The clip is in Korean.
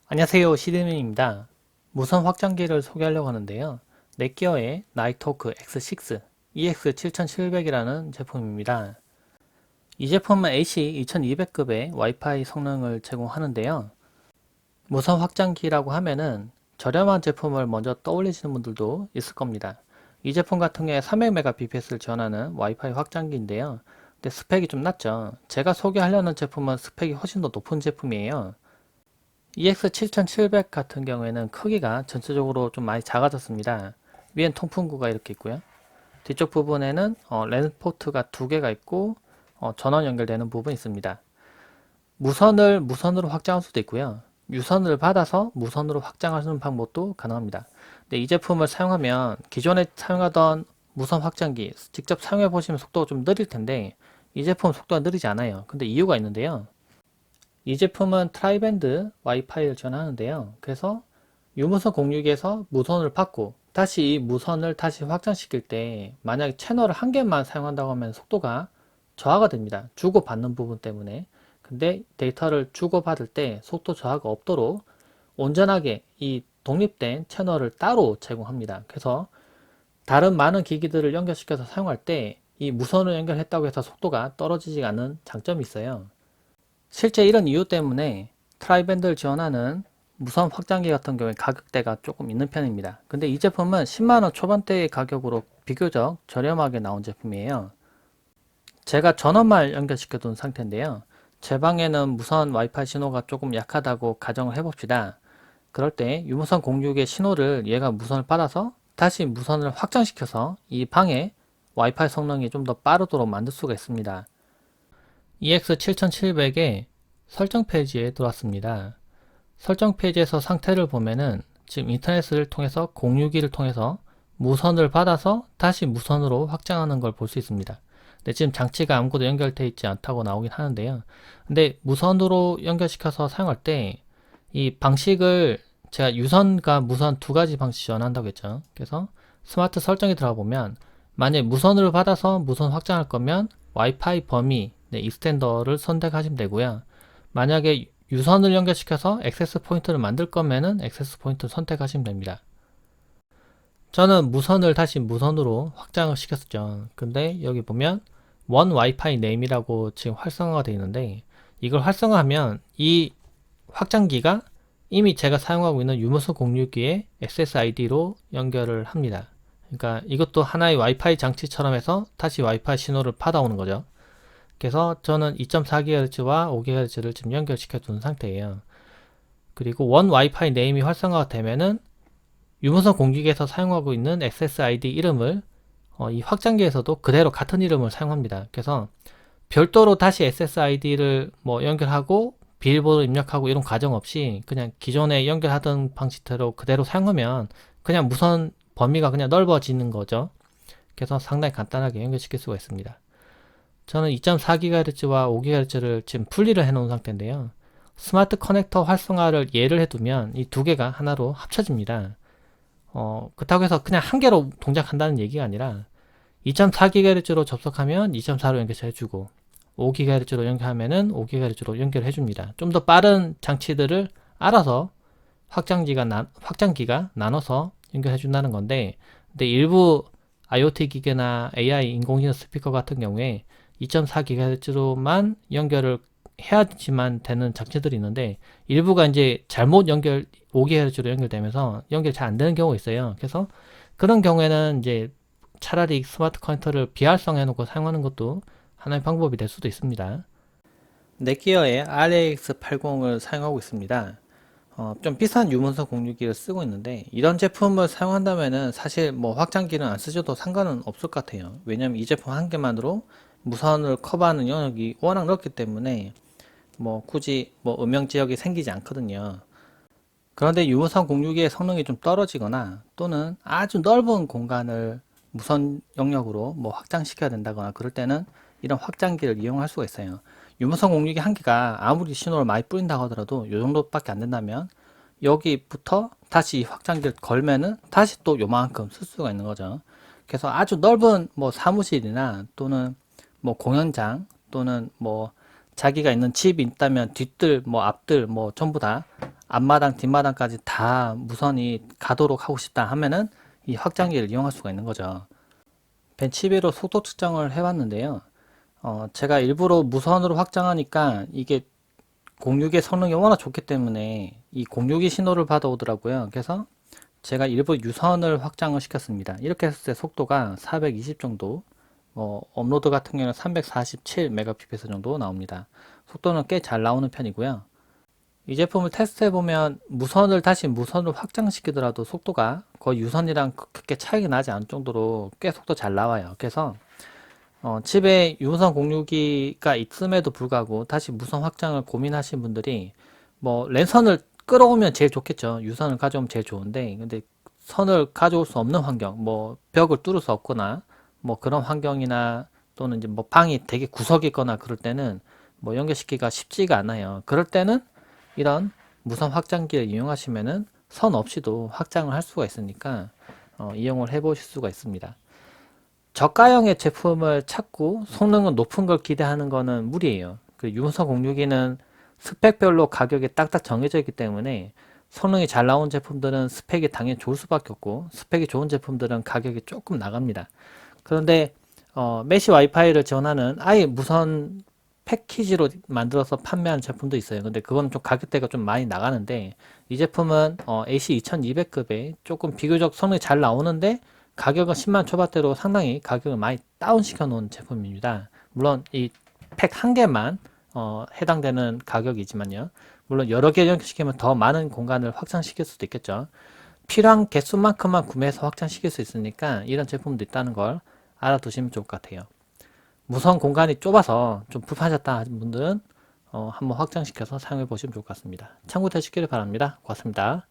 안녕하세요, 시드민입니다. 무선 확장기를 소개하려고 하는데요. 넷기어의 나이트호크 X6 EX7700이라는 제품입니다. 이 제품은 AC 2200급의 와이파이 성능을 제공하는데요. 무선 확장기라고 하면은 저렴한 제품을 먼저 떠올리시는 분들도 있을 겁니다. 이 제품 같은 경우에 300Mbps를 지원하는 와이파이 확장기인데요. 근데 스펙이 좀 낮죠. 제가 소개하려는 제품은 스펙이 훨씬 더 높은 제품이에요. EX7700 같은 경우에는 크기가 전체적으로 좀 많이 작아졌습니다. 위엔 통풍구가 이렇게 있고요. 뒤쪽 부분에는 랜 포트가 두 개가 있고 전원 연결되는 부분이 있습니다. 무선을 무선으로 확장할 수도 있고요. 유선을 받아서 무선으로 확장하는 방법도 가능합니다. 근데 이 제품을 사용하면 기존에 사용하던 무선 확장기 직접 사용해 보시면 속도가 좀 느릴 텐데 이 제품 속도가 느리지 않아요. 근데 이유가 있는데요. 이 제품은 트라이밴드 와이파이를 지원하는데요. 그래서 유무선 공유기에서 무선을 받고 다시 이 무선을 다시 확장시킬 때 만약에 채널을 한 개만 사용한다고 하면 속도가 저하가 됩니다. 주고받는 부분 때문에. 근데 데이터를 주고받을 때 속도 저하가 없도록 온전하게 이 독립된 채널을 따로 제공합니다. 그래서 다른 많은 기기들을 연결시켜서 사용할 때 이 무선을 연결했다고 해서 속도가 떨어지지 않는 장점이 있어요. 실제 이런 이유 때문에 트라이밴드를 지원하는 무선 확장기 같은 경우에 가격대가 조금 있는 편입니다. 근데 이 제품은 10만원 초반대의 가격으로 비교적 저렴하게 나온 제품이에요. 제가 전원만 연결시켜 둔 상태인데요. 제 방에는 무선 와이파이 신호가 조금 약하다고 가정을 해봅시다. 그럴 때 유무선 공유기의 신호를 얘가 무선을 받아서 다시 무선을 확장시켜서 이 방에 와이파이 성능이 좀 더 빠르도록 만들 수가 있습니다. EX7700의 설정 페이지에 들어왔습니다. 설정 페이지에서 상태를 보면은 지금 인터넷을 통해서 공유기를 통해서 무선을 받아서 다시 무선으로 확장하는 걸 볼 수 있습니다. 근데 지금 장치가 아무것도 연결되어 있지 않다고 나오긴 하는데요. 근데 무선으로 연결시켜서 사용할 때 이 방식을 제가 유선과 무선 두 가지 방식 지원한다고 했죠. 그래서 스마트 설정에 들어가 보면 만약에 무선으로 받아서 무선 확장할 거면 와이파이 범위 익스텐더를 선택하시면 되고요. 만약에 유선을 연결시켜서 액세스 포인트를 만들 거면은 액세스 포인트를 선택하시면 됩니다. 저는 무선을 다시 무선으로 확장을 시켰었죠. 근데 여기 보면 원 와이파이 네임이라고 지금 활성화가 되어 있는데 이걸 활성화하면 이 확장기가 이미 제가 사용하고 있는 유무선 공유기의 SSID로 연결을 합니다. 그러니까 이것도 하나의 와이파이 장치처럼 해서 다시 와이파이 신호를 받아오는 거죠. 그래서 저는 2.4GHz와 5GHz를 지금 연결시켜 둔 상태예요. 그리고 원 와이파이 네임이 활성화가 되면은 유무선 공유기에서 사용하고 있는 SSID 이름을 이 확장기에서도 그대로 같은 이름을 사용합니다. 그래서 별도로 다시 SSID를 뭐 연결하고 비밀번호 입력하고 이런 과정 없이 그냥 기존에 연결하던 방식대로 그대로 사용하면 그냥 무선 범위가 그냥 넓어지는 거죠. 그래서 상당히 간단하게 연결시킬 수가 있습니다. 저는 2.4GHz와 5GHz를 지금 분리를 해 놓은 상태인데요. 스마트 커넥터 활성화를 예를 해두면 이 두 개가 하나로 합쳐집니다. 그렇다고 해서 그냥 한 개로 동작한다는 얘기가 아니라 2.4GHz로 접속하면 2.4로 연결해주고 5GHz로 연결하면은 5GHz로 연결해줍니다. 좀 더 빠른 장치들을 알아서 확장기가 나눠서 연결해준다는 건데, 근데 일부 IoT 기계나 AI 인공지능 스피커 같은 경우에 2.4GHz로만 연결을 해야지만 되는 장치들이 있는데 일부가 이제 잘못 연결 5GHz로 연결되면서 연결이 잘 안 되는 경우가 있어요. 그래서 그런 경우에는 이제 차라리 스마트 커넥터를 비활성해 놓고 사용하는 것도 하나의 방법이 될 수도 있습니다. 넷기어의 RAX80을 사용하고 있습니다. 좀 비싼 유문서 공유기를 쓰고 있는데 이런 제품을 사용한다면은 사실 뭐 확장기는 안 쓰셔도 상관은 없을 것 같아요. 왜냐면 이 제품 한 개만으로 무선을 커버하는 영역이 워낙 넓기 때문에 뭐 굳이 뭐 음영 지역이 생기지 않거든요. 그런데 유무선 공유기의 성능이 좀 떨어지거나 또는 아주 넓은 공간을 무선 영역으로 뭐 확장시켜야 된다거나 그럴 때는 이런 확장기를 이용할 수가 있어요. 유무선 공유기 한 개가 아무리 신호를 많이 뿌린다고 하더라도 이 정도밖에 안 된다면 여기부터 다시 확장기를 걸면은 다시 또 요만큼 쓸 수가 있는 거죠. 그래서 아주 넓은 뭐 사무실이나 또는 뭐 공연장 또는 뭐 자기가 있는 집이 있다면 뒷뜰 뭐 앞뜰 뭐 전부 다 앞마당, 뒷마당까지 다 무선이 가도록 하고 싶다 하면은 이 확장기를 이용할 수가 있는 거죠. 벤치비로 속도 측정을 해봤는데요. 제가 일부러 무선으로 확장하니까 이게 06의 성능이 워낙 좋기 때문에 이 06이 신호를 받아오더라고요. 그래서 제가 일부 유선을 확장을 시켰습니다. 이렇게 했을 때 속도가 420 정도, 업로드 같은 경우는 347 Mbps 정도 나옵니다. 속도는 꽤 잘 나오는 편이고요. 이 제품을 테스트해 보면 무선을 다시 무선으로 확장시키더라도 속도가 거의 유선이랑 그렇게 차이가 나지 않을 정도로 꽤 속도 잘 나와요. 그래서 집에 유선 공유기가 있음에도 불구하고 다시 무선 확장을 고민하신 분들이 뭐 랜선을 끌어오면 제일 좋겠죠. 유선을 가져오면 제일 좋은데 근데 선을 가져올 수 없는 환경, 뭐 벽을 뚫을 수 없거나 뭐 그런 환경이나 또는 이제 뭐 방이 되게 구석이 있거나 그럴 때는 뭐 연결시키기가 쉽지가 않아요. 그럴 때는 이런 무선 확장기를 이용하시면은 선 없이도 확장을 할 수가 있으니까 이용을 해 보실 수가 있습니다. 저가형의 제품을 찾고 성능은 높은 걸 기대하는 거는 무리예요. 그 유무선 062는 스펙별로 가격이 딱딱 정해져 있기 때문에 성능이 잘 나온 제품들은 스펙이 당연히 좋을 수밖에 없고 스펙이 좋은 제품들은 가격이 조금 나갑니다. 그런데 메시 와이파이를 지원하는 아예 무선 패키지로 만들어서 판매하는 제품도 있어요. 근데 그건 좀 가격대가 좀 많이 나가는데 이 제품은 AC 2200급에 조금 비교적 성능이 잘 나오는데 가격은 10만 초반대로 상당히 가격을 많이 다운시켜 놓은 제품입니다. 물론 이 팩 한 개만 해당되는 가격이지만요. 물론 여러 개 연결시키면 더 많은 공간을 확장시킬 수도 있겠죠. 필요한 개수만큼만 구매해서 확장시킬 수 있으니까 이런 제품도 있다는 걸 알아두시면 좋을 것 같아요. 무선 공간이 좁아서 좀 불편하셨다 하신 분들은 한번 확장시켜서 사용해 보시면 좋을 것 같습니다. 참고되시기를 바랍니다. 고맙습니다.